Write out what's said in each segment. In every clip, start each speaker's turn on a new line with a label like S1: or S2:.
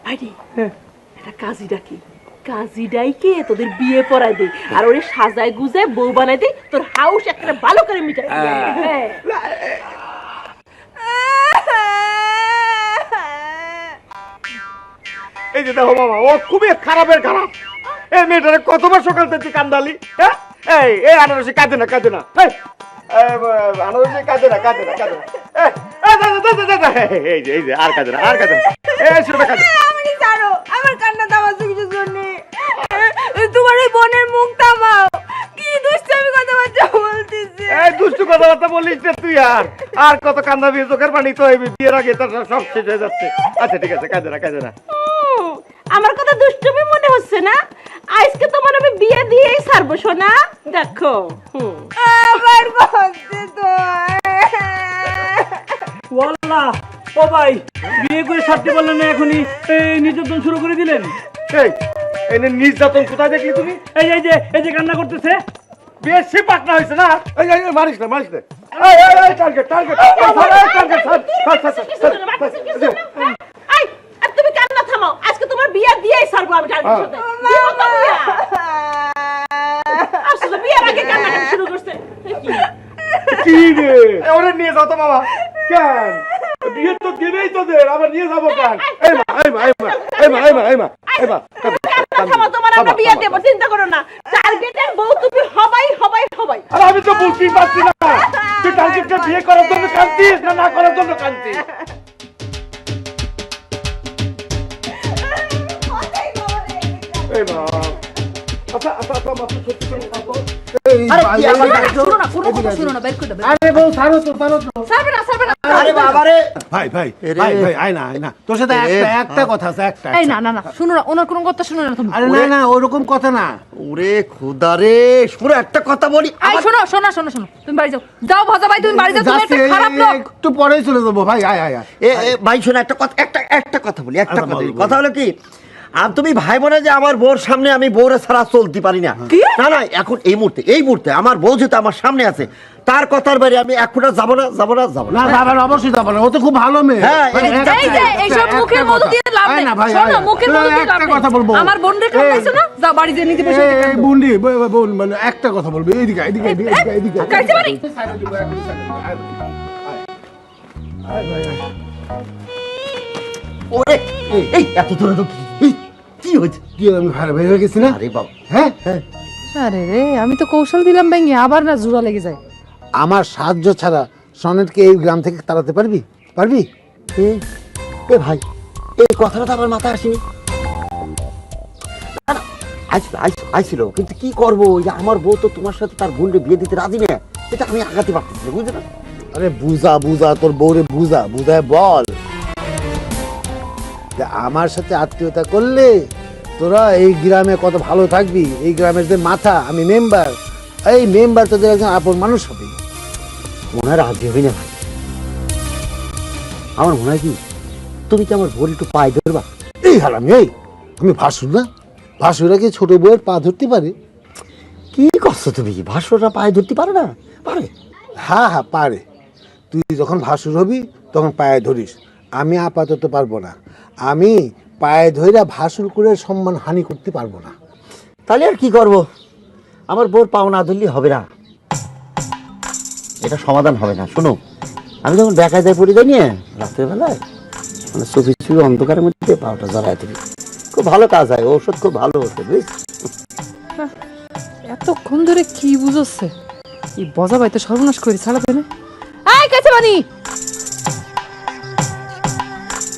S1: ভাইরে একটা কাজী ডাকি, কাজী ডাইকে তোদের বিয়ে পড়াই দে, আর ওরে সাজায় গুজায় বউ বানাই দে, তোর হাউস একটা ভালো করে মিটাই। হ্যাঁ
S2: এই যে দেখো মামা, ও খুবই খারাপের খারাপ। এই মেয়েটারে কতবার সকাল থেকে কান্দালি। হ্যাঁ এই আনারসি কাঁদে না, কাঁদে না, আনারসি কাঁদে না, কাঁদে না, কাঁদে না। এই যে আর কাঁদে না, আর কাঁদে না। সেটা কাঁদে।
S3: আমি জানো আমার কান্না থামাচ্ছ কিছুর জন্য। তোমার ওই বোনের মুখ থামাও। কি দুষ্টামি কথাবার্তা বলতেছে।
S2: এই দুষ্টু কথাবার্তা বলিস না তুই। আর কত কান্দাবি, চোখের পানি তো এই বিয়ের আগে তার সব শেষ হয়ে যাচ্ছে। আচ্ছা ঠিক আছে, কাঁদে না, কাঁদে না।
S1: আমার কথা দুষ্টুমি মনে হচ্ছে না? আজকে তোমার আমি বিয়ে দিয়েই ছাড়বো সোনা, দেখো।
S3: আবার বলছে তো।
S4: ওয়াল্লাহ ও ভাই, বিয়ে করে ছাড়তে বললেন না, এখনই নির্যাতন শুরু করে দিলেন।
S2: এই নির্যাতন কোথায় দেখলি তুমি?
S4: এই যে কান্না করতেছে।
S2: বেশি পাকনা হয়েছে না? মারিস না, মারিস না। টার্গেট, টার্গেট,
S1: তুমি কান্না থামাও, আজকে তোমার বিয়ে দিয়েই ছাড়বো আমি টার্গেটের সাথে। আসলে বিয়ের আগে কান্নাকাটি শুরু করছে।
S2: কি রে, ওরে নিয়ে যাও তো মামা। কেন বিয়ে তো দিবেই তোদের, আবার নিয়ে যাবো কেন? এই মা, এই মা, এই মা, এই মা, এই মা, এই মা, এই মা,
S1: কান্না থামাও, তোমার আমরা বিয়ে দেব, চিন্তা করো না। টার্গেটের বউ তুমি হবাই, হবাই, হবাই।
S2: আর আমি তো বুঝতেই পারছি না, তুই টার্গেটকে বিয়ে করার জন্য কাঁদছিস না না করার জন্য কাঁদছিস? এই মা, আচ্ছা আচ্ছা আচ্ছা, মা তুই সত্যি করে কথা বল।
S5: আরে বউ ছাড়ো তো, ছাড়ো তো।
S6: আরে বাবা রে,
S5: ভাই ভাই ভাই ভাই, আয় না, আয় না, তোর সাথে একটা কথা আছে, একটা।
S3: এই না না না, শুনো না, ওনার কোনো কথা শুনো না তুমি।
S5: আরে না না, ওরকম কথা না।
S6: ওরে খোদা রে, শুনো একটা কথা বলি।
S3: এই শোনো শোনো শোনো শোনো, তুমি বাড়ি যাও, যাও ভাজা ভাই, তুমি বাড়ি যাও, তুমি একটা খারাপ লোক।
S5: একটু পরেই চলে যাবো ভাই, আয় আয় আয়।
S6: ভাই শোনো একটা কথা, একটা কথা বলি, একটা কথা বলি। কথা হলো কি, আর তুমি ভাই বোনে যে আমার বউর সামনে আমি বউরে ছাড়া চলতে পারি না। না না, এখন এই মুহূর্তে আমার বউ যেহেতু আমার সামনে আছে, তার কথার বাইরে আমি এক ফুটা যাবো না, যাবো না, যাবো না।
S5: না যাবে না, অবশ্যই যাবে না, ও তো খুব ভালো মেয়ে।
S6: হ্যাঁ,
S3: এই যে এইসব মুখের মধু দিয়ে লাভ নেই। শোনো, মুখের মধু দিয়ে লাভ নেই।
S5: কথা বলবো,
S3: আমার বোন রে কাঁদাইছো না, যাও বাড়ি যেয়ে নিতে বসে।
S5: এই বুন্ডি বোন, মানে একটা কথা বলবো, এইদিকে এইদিকে এইদিকে এইদিকে।
S3: কাইছে বাড়ি।
S6: ওরে এই এত দূরে তো কি হয়েছে?
S5: কি আমি ভাড়া বের হয়ে গেছি না?
S6: আরে বাবা,
S5: হ্যাঁ,
S3: আরে রে, আমি তো কৌশল দিলাম ভেঙে, আবার না জোড়া লেগে যায়।
S5: আমার সাহায্য ছাড়া সনেটকে এই গ্রাম থেকে তাড়াতে পারবি? পারবি?
S6: এ ভাই, এই কথাটা তো আমার মাথায় আসেনি। আইছিল, কিন্তু কি করবো, ওই যে আমার বউ তো তোমার সাথে তার বোনকে বিয়ে দিতে রাজি না, এটা আমি আগাতে পারতেছি না, বুঝলে না?
S5: আরে বুঝা বুঝা, তোর বউরে বুঝায় বল যে আমার সাথে আত্মীয়তা করলে তোরা এই গ্রামে কত ভালো থাকবি। এই গ্রামের যে মাথা, আমি মেম্বার, এই মেম্বার তোদের একজন আপন মানুষ হবে।
S6: মনে হয় রাজি হবি না ভাই। আমার মনে হয় কি, তুমি কি আমার বউর একটু পায়ে ধরবা?
S5: এই হারামি, এই আমি ভাসুর না? ভাসুরা কি ছোট বউয়ের পা ধরতে পারে?
S6: কি করছো তুমি? ভাসুররা পায়ে ধরতে পারে না? পারে।
S5: হ্যাঁ হ্যাঁ পারে। তুই যখন ভাসুর হবি তখন পায়ে ধরিস, আমি আপাতত পারবো না। আমি পায়ে ধইরা ভাসুর করে সম্মান হানি করতে পারবো না।
S6: তাহলে আর কি করব? আমার বউর পাও না ধরলে হবে না, এটা সমাধান হবে না। শোনো, আমি যখন বেকায়দায় পড়ে যাই নিয়ে রাতের বেলায়, মানে চোখে চুখে অন্ধকারের মধ্যে পাওটা জ্বালায় তুমি, খুব ভালো কাজ হয়, ঔষধ খুব ভালো ওষুধ, বুঝছো?
S3: এতক্ষণ ধরে কি বুঝছে? এই বজা ভাই তো সর্বনাশ করে ছাড়াবে না। এই কাছে বাড়ি,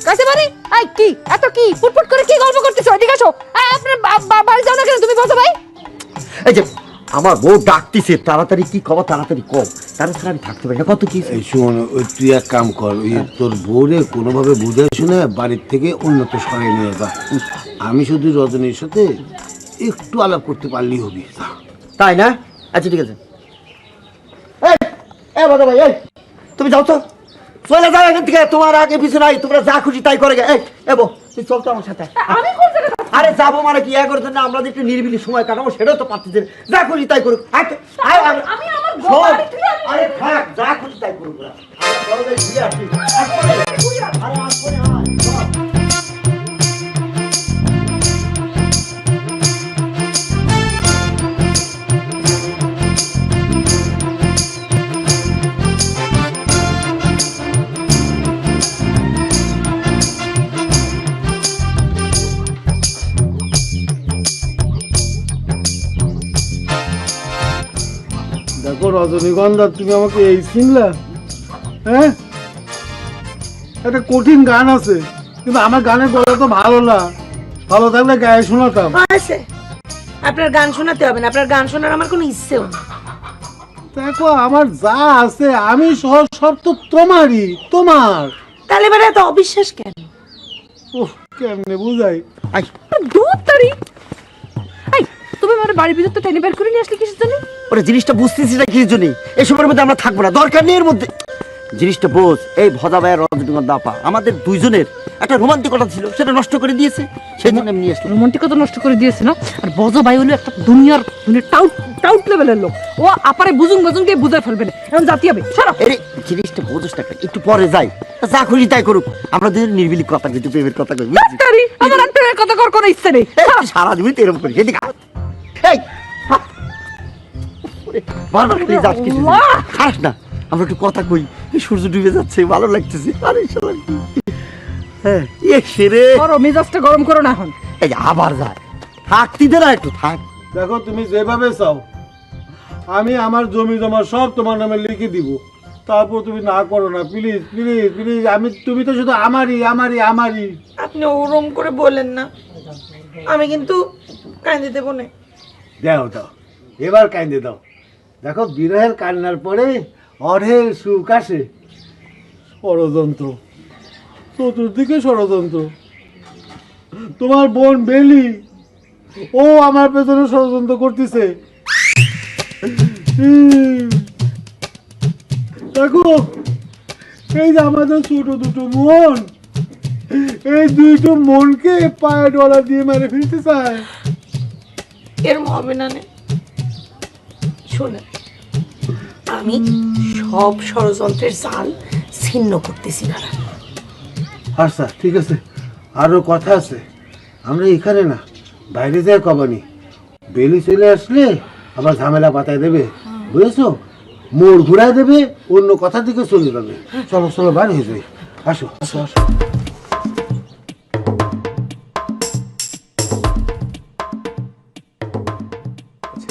S3: কাছে বাড়ি, এই কি এত কি ফুটফুট করে কি গল্প করতেছো? এদিকে আসো। এই আপনার বাড়ি যাও না কেন তুমি, বজা ভাই?
S6: এই যে আমার বউ ডাকতেছে, তাড়াতাড়ি কি খবর, তাড়াতাড়ি কম, তাড়াতাড়ি আমি থাকতে পারি না। কত কি?
S5: এই শোন, ওই তুই এক কাম কর, ওই তোর বউরে কোনোভাবে বুঝে শুনে বাড়ির থেকে উন্নত সরাই নিয়ে যা। আমি শুধু রজনীর সাথে একটু আলাপ করতে পারলেই হবি।
S6: তাই না? আচ্ছা ঠিক আছে। এই বাবা ভাই, এই তুমি যাও তো, চলে যাও এখান থেকে, তোমার আগে পিছু নাই, তোমরা যা খুশি তাই করে গে। এই এবো, তুই চল তো আমার সাথে। আরে যাবো মানে কি, এক করতে না, আমরা যে একটু নিরিবিলি সময় কাটাবো সেটাও তো পারতেছি না। যা খুশি তাই করুক।
S3: আমি আমার বাড়ি থেকে
S6: আরে থাক, যা খুশি তাই করুক। আমরা ঘরে ঘুরে আসি।
S5: রজনীগন্ধা, তুমি আমাকে এই চিনলা? হ্যাঁ, একটা কঠিন গান আছে, কিন্তু আমার গানের গলা তো ভালো না। ভালো থাকলে গায়ে শোনাতাম।
S3: আছে, আপনার গান শোনাতে হবে না, আপনার গান শোনার আমার কোনো ইচ্ছেও না।
S5: দেখো, আমার যা আছে আমি সহ সব তো তোমারই, তোমার।
S3: তাহলে এবারে এত অবিশ্বাস কেন?
S5: ওহ, কেমনে বুঝাই?
S1: দুধ তারি। এই, তুমি আমার বাড়ির ভিতর তো টেনে বের করে নিয়ে আসলে কিসের জন্য?
S6: ওরা জিনিসটা বুঝতেছি না কিছু জন্য। এই সময়ের মধ্যে আমরা থাকবো না, দরকার নেই এর মধ্যে। জিনিসটা বোঝ, এই ভদা ভাইয়ের রজনীগন্ধা আপা আমাদের দুইজনের একটা রোমান্টিকতা ছিল, সেটা নষ্ট করে দিয়েছে। সেই জন্য আমি নিয়ে আসলাম।
S1: রোমান্টিকতা নষ্ট করে দিয়েছে না? আর বজ ভাই হলো একটা দুনিয়ার টাউট টাউট লেভেলের লোক। ও আপারে বুজুং বুজুং দিয়ে বুঝাই ফেলবে না, এখন জাতি হবে। সরো।
S6: এই জিনিসটা বোঝস না, একটু পরে যাই, যা খুশি তাই করুক। আমরা দুজন নির্বিলি কথা কিন্তু প্রেমের কথা কই, বুঝছিস?
S1: তারি, আমার আর প্রেমের কথা করার কোনো ইচ্ছে নেই।
S6: সারা জীবন এরকম করি। এদিকে আয়। এই বারবার খালি যাস কিছু খাস না, আমরা একটু কথা কই। এই সূর্য ডুবে যাচ্ছে, ভালো লাগতেছে। আরে শালা কি, হ্যাঁ এ সেরে
S1: করো, মেজাজটা গরম করো না এখন।
S6: এই যে আবার যায়, থাকতি দে না, একটু থাক।
S5: দেখো, তুমি যেভাবে চাও আমি আমার জমি জমা সব তোমার নামে লিখে দিব, তারপর তুমি না করো না, প্লিজ প্লিজ প্লিজ। তুমি তো শুধু আমারই আমারই আমারই।
S3: আপনি ওরম করে বলেন না, আমি কিন্তু কাঁদে দেবো না।
S5: দাও দাও, এবার কান্দে দাও। দেখো, বিরহের কান্নার পরে অঢেল সুখ আসে। ষড়যন্ত্র, চতুর্দিকে ষড়যন্ত্র। তোমার বোন বেলি, ও আমার পেছনে ষড়যন্ত্র করতেছে। দেখো, এই যে আমাদের ছোট দুটো মন, এই দুইটো মনকে পায়ে ডলা দিয়ে মেরে ফেলতে চায়।
S3: এরম হবে না। শোনেন, আমি সব ষড়যন্ত্রের জাল ছিন্ন করতেছি না।
S5: আচ্ছা, ঠিক আছে, আরো কথা আছে। আমরা এখানে না, বাইরে যাই কবানি। বেলি চলে আসলে আবার ঝামেলা পাতায় দেবে, বুঝেছো? মোড় ঘুরাই দেবে, অন্য কথা দিকে চলে যাবে। চলো চলো, বার হয়ে যাই। আসো আসো আসো।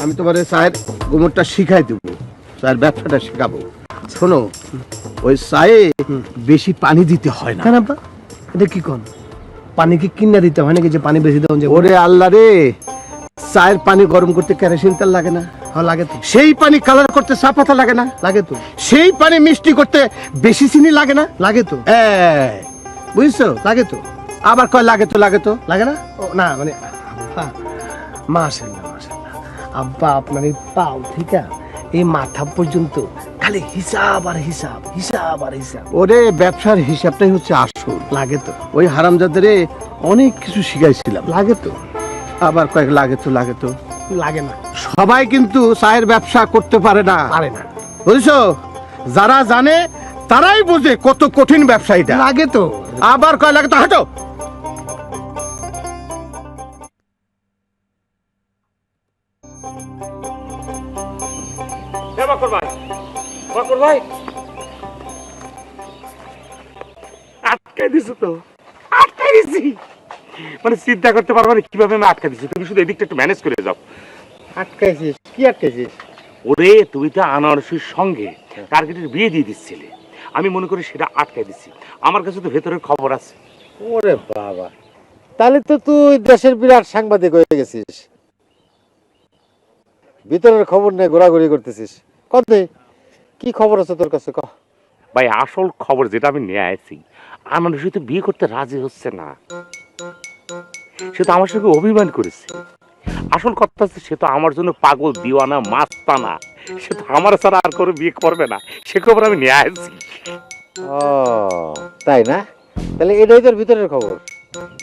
S5: আমি তোমার চায়ের গোমরটা শিখাই দেবো, চায়ের ব্যবসাটা শেখাবো। শোনো, ওই চায়ে বেশি পানি দিতে হয় না।
S7: কেন আব্বা, এটা কি কোন? পানি কি কিনা দিতে হয় নাকি যে পানি বেশি দেওয়া যায়?
S5: ওরে আল্লাহ রে, চায়ের পানি গরম করতে কেরোসিন তেল লাগে না?
S7: হ্যাঁ লাগে তো।
S5: সেই পানি কালার করতে চা পাতা লাগে না?
S7: লাগে তো।
S5: সেই পানি মিষ্টি করতে বেশি চিনি লাগে না?
S7: লাগে তো।
S5: বুঝছো?
S7: লাগে তো।
S5: আবার কয় লাগে তো, লাগে তো।
S7: লাগে না? ও না, মানে আব্বা, মাশাআল্লাহ মাশাআল্লাহ, আব্বা আপনার এই পাও ঠিক এই মাথা পর্যন্ত খালি হিসাব আর হিসাব, হিসাব আর হিসাব।
S5: ওরে, ব্যবসার হিসাবটাই হচ্ছে আসল।
S7: লাগে তো।
S5: ওই হারামজাদের অনেক কিছু শিখাইছিলাম।
S7: লাগে তো।
S5: আবার কয়েক লাগে তো, লাগে তো।
S7: লাগে না।
S5: সবাই কিন্তু চায়ের ব্যবসা করতে পারে না,
S7: পারে না।
S5: বুঝছো? যারা জানে তারাই বোঝে কত কঠিন ব্যবসা এটা।
S7: লাগে তো।
S5: আবার কয় লাগে তো, হাঁটো।
S2: আটকাই দিছো তো, আটকাই দিছি। মানে চিন্তা করতে পারবো না কিভাবে আমি আটকাই দিছি। তুমি শুধু এদিকটা একটু ম্যানেজ করে যাও।
S6: আটকাইছিস? কি আটকাইছিস?
S2: ওরে, তুমি তো আনারসির সঙ্গে টার্গেটের বিয়ে দিয়ে দিচ্ছিলে, আমি মনে করি সেটা আটকাই দিচ্ছি। আমার কাছে তো ভেতরের খবর আছে।
S8: ওরে বাবা, তাহলে তো তুই দেশের বিরাট সাংবাদিক হয়ে গেছিস, ভিতরের খবর নিয়ে ঘোরাঘুরি করতেছিস। কত কি খবর আছে তোর কাছে? কহ।
S2: ভাই, আসল খবর যেটা আমি নিয়ে আসছি, আনারসি তো বিয়ে করতে রাজি হচ্ছে না। সে তো আমার সঙ্গে অভিমান করেছে। আসল কথা হচ্ছে, সে তো আমার জন্য পাগল, দিওয়ানা, মাস্তানা। সে তো আমার ছাড়া আর করে বিয়ে করবে না। সে খবর আমি নিয়ে আসছি।
S8: ও তাই না? তাহলে এটাই তোর ভিতরের খবর?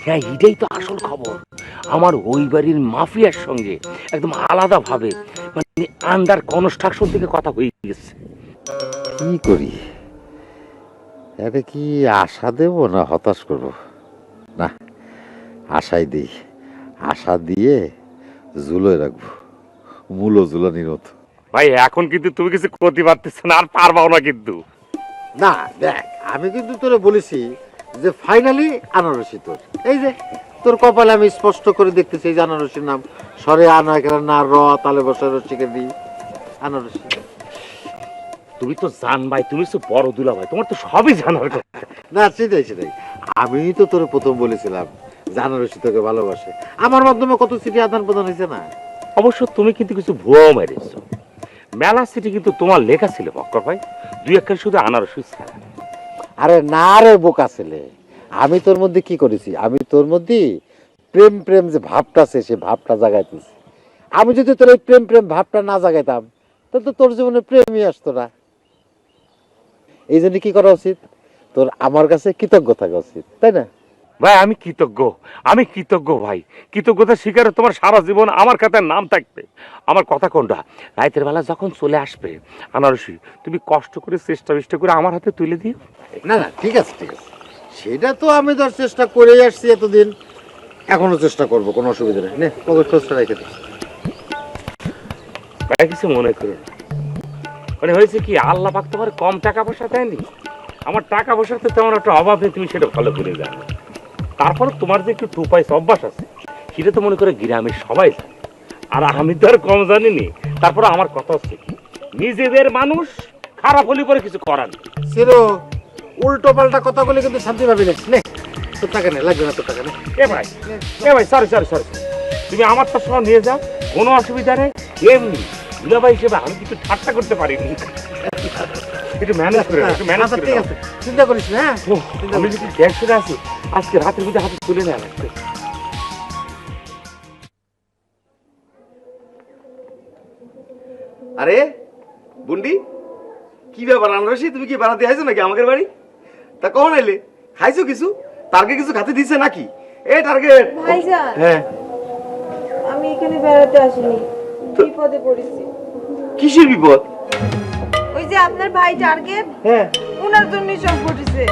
S2: হ্যাঁ, এটাই তো আসল খবর। আমার ওই বাড়ির মাফিয়ার সঙ্গে একদম আলাদা ভাবে, মানে আন্ডার কনস্ট্রাকশন থেকে কথা হয়ে গেছে।
S8: কি করি, এটা কি আশা দেব না হতাশ করব? না, আশাই দিই। আশা দিয়ে ঝুলোয় রাখবো, মূলো ঝুলানির মতো।
S2: ভাই, এখন কিন্তু তুমি কিছু করতে পারতেছ না, আর পারবাও না কিন্তু।
S8: না দেখ, আমি কিন্তু তোরে বলেছি যে ফাইনালি আনারসি তোর। এই যে তোর কপালে আমি স্পষ্ট করে দেখতেছি এই যে আনারসির নাম, সরে আনা না র তালে বসে রসিকে দি আনারসি।
S2: তুমি তো জান ভাই, তুমি তো বড় দুলা ভাই, তোমার তো সবই জানার কথা।
S8: না সেটাই আমি তো তোর প্রথম বলেছিলাম জানারসি তোকে ভালোবাসে, আমার মাধ্যমে কত চিঠি আদান প্রদান হয়েছে না।
S2: অবশ্য তুমি কিন্তু কিছু ভুয়াও মেরেছো। মেলা সিটি কিন্তু তোমার লেখা ছিল বক্কর ভাই, দুই একখান শুধু আনারসি ছাড়া।
S8: আরে না রে বোকা ছেলে, আমি তোর মধ্যে কি করেছি, আমি তোর মধ্যে প্রেম প্রেম যে ভাবটা আছে সে ভাবটা জাগাইতেছি। আমি যদি তোর এই প্রেম প্রেম ভাবটা না জাগাইতাম তাহলে তো তোর জীবনে প্রেমই আসতো না। এই জন্য কি করা উচিত, তোর আমার কাছে কৃতজ্ঞ থাকা উচিত, তাই না?
S2: ভাই আমি কৃতজ্ঞ ভাই, কৃতজ্ঞতা স্বীকারে তোমার সারা জীবন আমার খাতায় নাম থাকবে। আমার কথা কোনটা, রাতের বেলা যখন চলে আসবে আনারসি, তুমি কষ্ট করে চেষ্টা করে আমার হাতে তুলে দিও।
S8: না ঠিক আছে সেটা তো আমি তোর চেষ্টা করেই আসছি এতদিন, এখনো চেষ্টা করবো, কোনো অসুবিধা নেই। নে পকেট খরচটা রেখে দিস।
S2: ভাই কিছু মনে করো না, মানে হয়েছে কি, আল্লাহ পাক তোমার কম টাকা পয়সা দেয়নি, আমার টাকা পয়সার তো তেমন একটা অভাব নেই, তুমি সেটা ভালো করে জানো। তারপরে তোমার যে একটু টু পয়সা অভ্যাস আছে সেটা তো মনে করে গ্রামের সবাই জানে, আর আমি তো আর কম জানিনি। তারপরে আমার কথা হচ্ছে কি, নিজেদের মানুষ খারাপ হলে পরে কিছু করার নেই।
S8: ছিল উল্টো পাল্টা কথা বলে কিন্তু শান্তি পাবি না। নে তোর টাকা নে, লাগবে না তোর টাকা নে।
S2: এ ভাই সরি তুমি আমার তো সঙ্গে নিয়ে যাও, কোনো অসুবিধা নেই। এমনি দুলাভাই হিসেবে আমি কিছু ঠাট্টা করতে পারিনি, একটু ম্যানেজ করে
S8: আচ্ছা, ঠিক আছে, চিন্তা করিস না। হ্যাঁ
S2: আমি যদি টেনশনে আছি, আজকে রাতের মধ্যে হাতে তুলে নেওয়া লাগবে।
S9: আরে বুন্ডি, কি ব্যাপার আনারসি, তুমি কি বানাতে আইছো নাকি আমাদের বাড়ি? তা কখন এলে? খাইছো কিছু? টার্গেট কিছু খাতে দিছে নাকি? A target.
S3: ভাইজান,
S9: হ্যাঁ
S3: আমি এখানে বেড়াতে আসিনি, বিপদে পড়েছি।
S9: কিসের বিপদ?
S3: ওই যে আপনার ভাই টার্গেট,
S9: হ্যাঁ
S3: ওনার জন্যই সব ঘটেছে।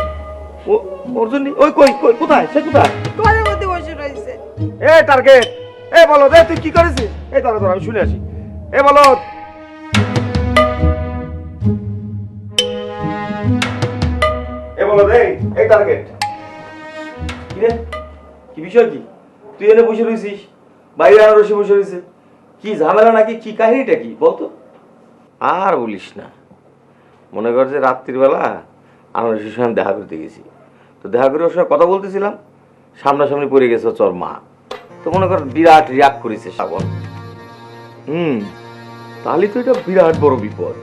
S9: ওর জন্য? ওই কই কই কোথায়, সে কোথায়?
S3: ঘরের মধ্যে বসে রয়েছে।
S9: এ টার্গেট, এ বলো দে তুই কি করেছিস? এই দাঁড়া আমি শুনে আসি। এ বলো, এ বলো দে, এই টার্গেট কি রে, কি বিষয়, কি তুই এনে বসে রয়েছিস, বাইরে আনারসি বসে রয়েছে, কি ঝামেলা নাকি, কি কাহিনীটা কি বলতো? আর বলিস না, মনে কর যে রাত্রির বেলা আনারসির সঙ্গে দেখা করতে গেছি, তো দেখা করে ওর সঙ্গে কথা বলতেছিলাম, সামনাসামনি পড়ে গেছে তোর মা, তো মনে কর বিরাট রিয়াক্ট করেছে শ্রাবণ। তাহলে তো এটা বিরাট বড় বিপদ।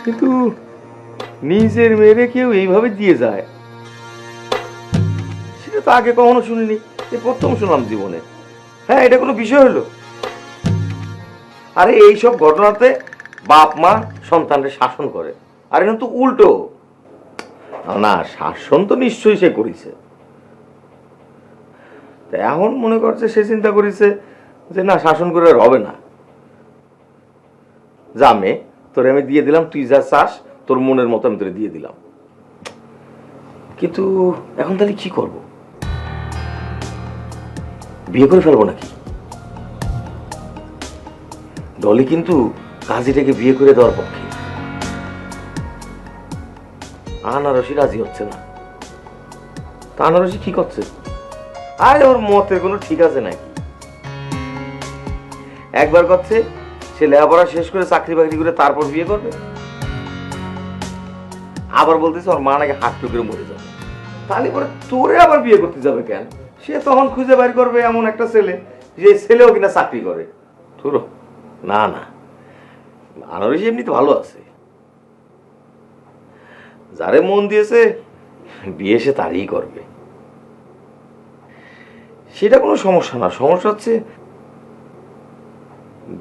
S9: কিন্তু নিজের মেয়েরে কেউ এইভাবে দিয়ে যায়, সেটা তো আগে কখনো শুনিনি, এই প্রথম শুনলাম জীবনে। হ্যাঁ এটা কোনো বিষয় হলো? আরে এইসব ঘটনাতে বাপ মা সন্তানকে শাসন করে, আর এটা তো উল্টো। না শাসন তো নিশ্চয়ই সে করেছে, এখন মনে করছে সে চিন্তা করেছে যে না শাসন করে আর হবে না, যা মেয়ে তোরে আমি দিয়ে দিলাম, তুই যা চাস তোর মনের মতো আমি তোরে দিয়ে দিলাম। কিন্তু এখন তাহলে কি করব? বিয়ে করে ফেলবো নাকি? ডলি কিন্তু কাজীটাকে বিয়ে করে দেওয়ার পক্ষে, আনারসি রাজি হচ্ছে না। তা আনারসি কি করছে? আরে ওর মতের কোনো ঠিক আছে নাকি? একবার করছে সে লেখাপড়া শেষ করে চাকরি বাকরি করে তারপর বিয়ে করবে, আবার বলতেছে ওর মা নাকি হাত টুকরে মরে যাবে। তাহলে পরে তোরে আবার বিয়ে করতে যাবে কেন? সে তখন খুঁজে বের করবে এমন একটা ছেলে যে ছেলেও কিনা চাকরি করে। ধরো না আনারসি এমনি তো ভালো আছে, যারে মন দিয়েছে বিয়ে সে তারই করবে, সেটা কোনো সমস্যা না। সমস্যা হচ্ছে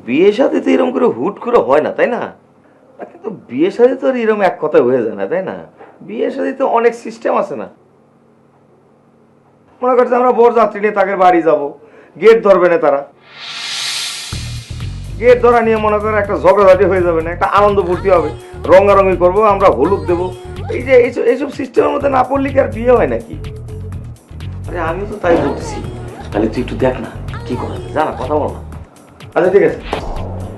S9: বিয়ে সাথে তো এরকম করে হুট করে হয় না, তাই না? কিন্তু বিয়ের সাথে তো এরকম এক কথা হয়ে যায় না, তাই না? বিয়ের সাথে তো অনেক সিস্টেম আছে না। মনে করছে আমরা বরযাত্রী নিয়ে তাদের বাড়ি যাব, গেট ধরবে না তারা, গেট ধরা নিয়ে মনে করে একটা ঝগড়াঝাটি হয়ে যাবে না, একটা আনন্দ ফুর্তি হবে, রঙারঙি করবো, আমরা হলুদ দেবো, এই যে এইসব সিস্টেমের মধ্যে না পড়লে কি আর বিয়ে হয় নাকি? আরে আমি তো তাই বলতেছি, তাহলে তুই একটু দেখ না কি করা যায়, জানা কথা বল না। আচ্ছা ঠিক আছে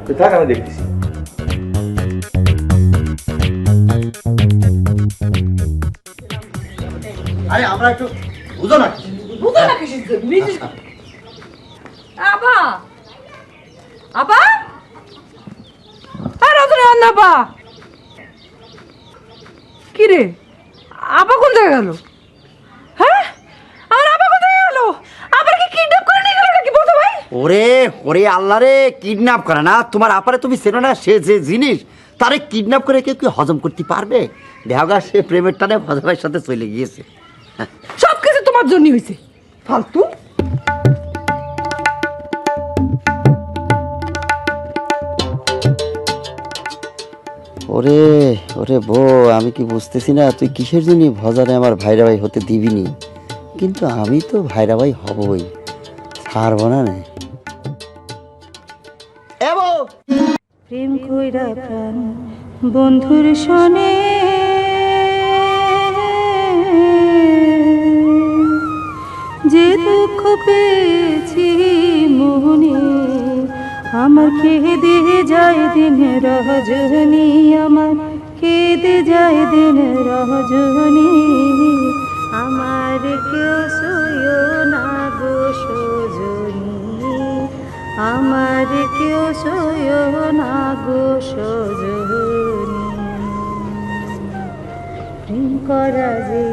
S9: তুই থাক, আমি দেখতেছি।
S6: আরে আমরা একটু বুঝো না,
S3: আবা আবা, আর রজনী আপা কি রে আপা কোন জায়গায় গেল? হ্যাঁ আমার আপা কোথায় গেল? আবার কি কিডন্যাপ করে নিয়ে গেল নাকি বলতো ভাই?
S6: ওরে ওরে আল্লাহ রে, কিডন্যাপ করে না, তোমার আপারে তুমি চেনো না, সে যে জিনিস তারে কিডন্যাপ করে কেউ কি হজম করতে পারবে? দেহগা সে প্রেমের টানে ভজা ভাইয়ের সাথে চলে গিয়েছে।
S3: সব কিছু তোমার জন্যই হয়েছে, ফালতু।
S6: ওরে ওরে বউ, আমি কি বুঝতেছি না তুই কিসের জন্য ভজারে আমার ভাইরা ভাই হতে দিবিনি, কিন্তু আমি তো ভাইরা ভাই হবই, ছাড়বো না।
S10: প্রেম কইরা প্রাণ বন্ধুর শোনে, যে দুঃখ পেয়েছি মনে, আমার কেঁদে যায় দিন রজনী, আমার কেঁদে যায় দিন রজনী, আমার কেউ সইও না গো সজনী, আমার কেউ সইও না গো সজনী। প্রেম করা যে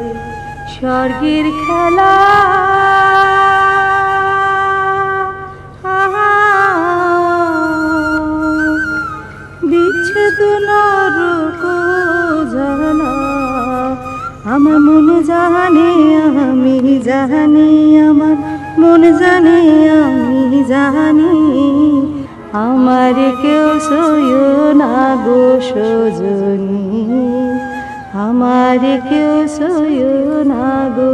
S10: স্বর্গের খেলা, বিচ্ছেদ নরক জানা, আমার মন জানে আমি জানি, আমার মন জানে আমি জানি, আমার কেউ সইও না গো সজনী, আমার কেউ সইও না গো।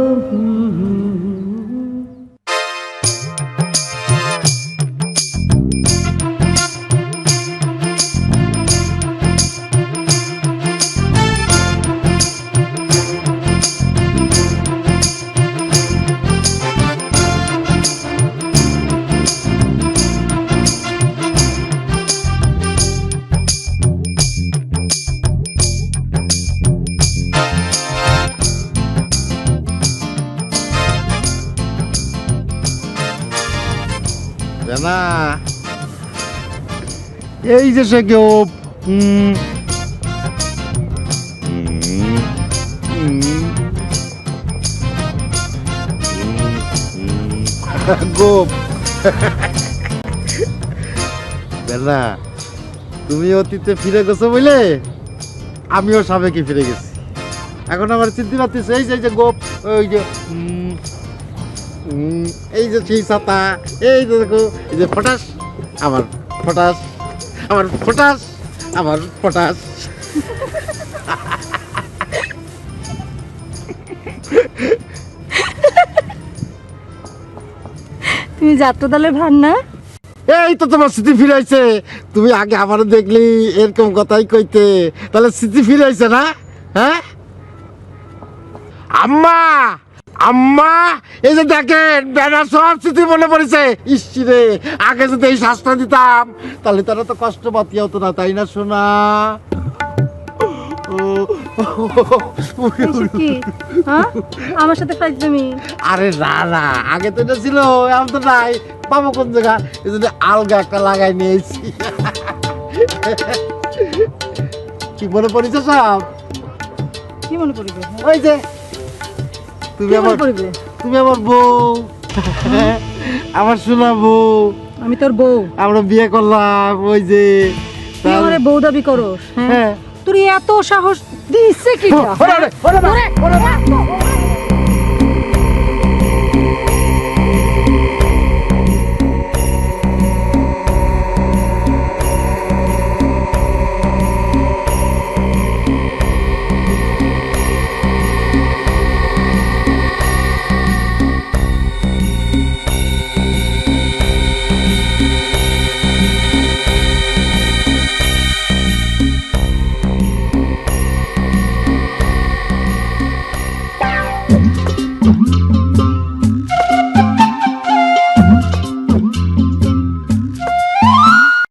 S8: না এই যে সে কেউ গোপ বেলা, তুমি অতীতে ফিরে গেছো বলে আমিও সাবেকে ফিরে গেছি। এখন আমার চিনতে পারতেছ, এই যে গোপ, ওই যে এই যে সেই ছাতা, এই যে দেখো, এই যে ফটাস, আমার ফটাস, আমার ফটাস, আমার ফটাস।
S10: তুমি যাত্রা দলের ভার না?
S8: এই তো তোমার স্মৃতি ফিরাইছে, তুমি আগে আমারও দেখলি এরকম কথাই কইতে, তাহলে স্মৃতি ফিরাইছে না? হ্যাঁ আম্মা, আম্মা এই যে দেখেন ব্যানার সব স্মৃতি মনে পড়েছে। ইসরে আগে যদি এই শ্বাসটা দিতাম তাহলে তারা তো কষ্ট পাতি হতো না, তাই না সোনা?
S10: কি হ্যাঁ আমার সাথে ফাইজলামি?
S8: আরে না না, আগে তো এটা ছিল, এখন তো নাই, পাবো কোন জায়গা, এই জন্য আলগা একটা লাগাই নিয়েছি। কি মনে পড়েছে সব?
S10: কি মনে পড়বে?
S8: ওই যে তুমি আমার, তুমি আমার বউ, আমার সোনা বউ,
S10: আমি তোর বউ,
S8: আমরা বিয়ে করলাম। ওই যে
S10: তুই আমারে বউ দাবি করস? হ্যাঁ, তোর এত সাহস দিচ্ছে কি?